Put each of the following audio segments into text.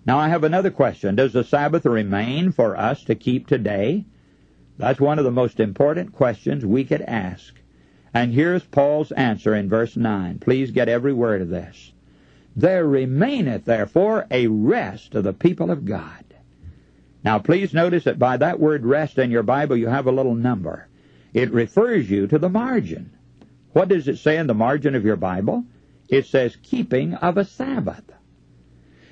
Now I have another question. Does the Sabbath remain for us to keep today? That's one of the most important questions we could ask. And here's Paul's answer in verse 9. Please get every word of this. There remaineth therefore a rest to the people of God. Now please notice that by that word rest in your Bible you have a little number. It refers you to the margin. What does it say in the margin of your Bible? It says keeping of a Sabbath.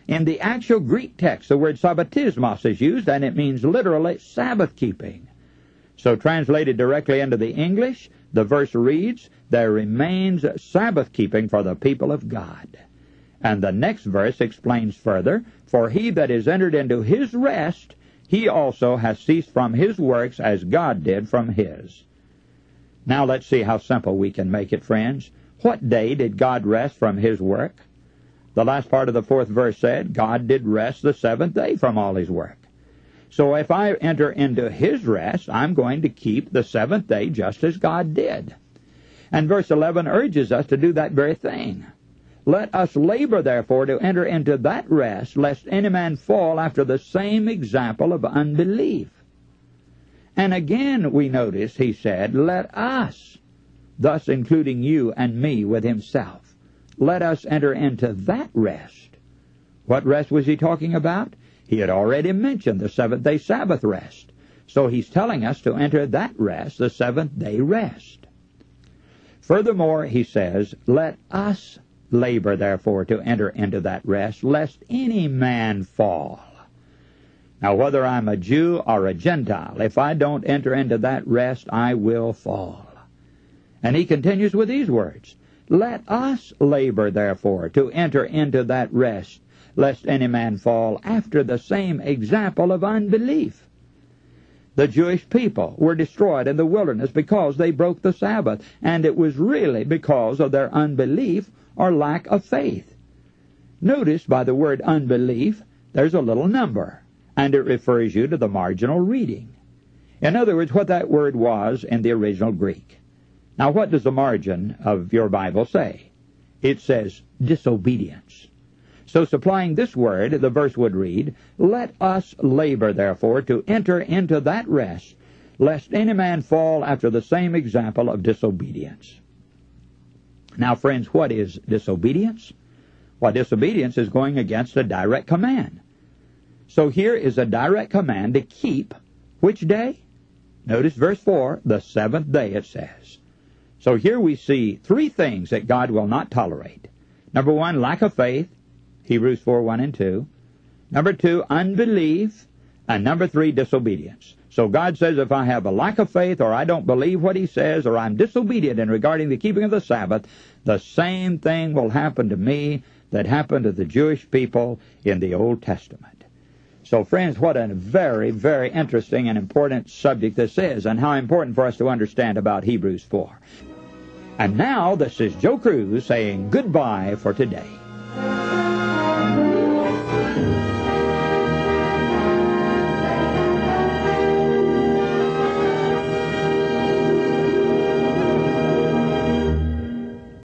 In the actual Greek text, the word sabbatismos is used, and it means literally Sabbath keeping. So translated directly into the English, the verse reads, there remains Sabbath keeping for the people of God. And the next verse explains further, for he that is entered into his rest, he also has ceased from his works as God did from his. Now let's see how simple we can make it, friends. What day did God rest from his work? The last part of the 4th verse said, God did rest the 7th day from all his work. So if I enter into his rest, I'm going to keep the 7th day just as God did. And verse 11 urges us to do that very thing. Let us labor, therefore, to enter into that rest, lest any man fall after the same example of unbelief. And again we notice, he said, let us, thus including you and me with himself, let us enter into that rest. What rest was he talking about? He had already mentioned the 7th-day Sabbath rest. So he's telling us to enter that rest, the 7th-day rest. Furthermore, he says, let us labor, therefore, to enter into that rest, lest any man fall. Now, whether I'm a Jew or a Gentile, if I don't enter into that rest, I will fall. And he continues with these words, let us labor, therefore, to enter into that rest, lest any man fall after the same example of unbelief. The Jewish people were destroyed in the wilderness because they broke the Sabbath, and it was really because of their unbelief or lack of faith. Notice by the word unbelief, there's a little number, and it refers you to the marginal reading. In other words, what that word was in the original Greek. Now, what does the margin of your Bible say? It says disobedience. So supplying this word, the verse would read, let us labor, therefore, to enter into that rest, lest any man fall after the same example of disobedience. Now, friends, what is disobedience? Well, disobedience is going against a direct command. So here is a direct command to keep which day? Notice verse 4, the 7th day, it says. So here we see 3 things that God will not tolerate. Number 1, lack of faith, Hebrews 4, 1 and 2. Number 2, unbelief. And number 3, disobedience. So God says if I have a lack of faith, or I don't believe what he says, or I'm disobedient in regarding the keeping of the Sabbath, the same thing will happen to me that happened to the Jewish people in the Old Testament. So friends, what a very, very interesting and important subject this is, and how important for us to understand about Hebrews 4. And now, this is Joe Cruz saying goodbye for today.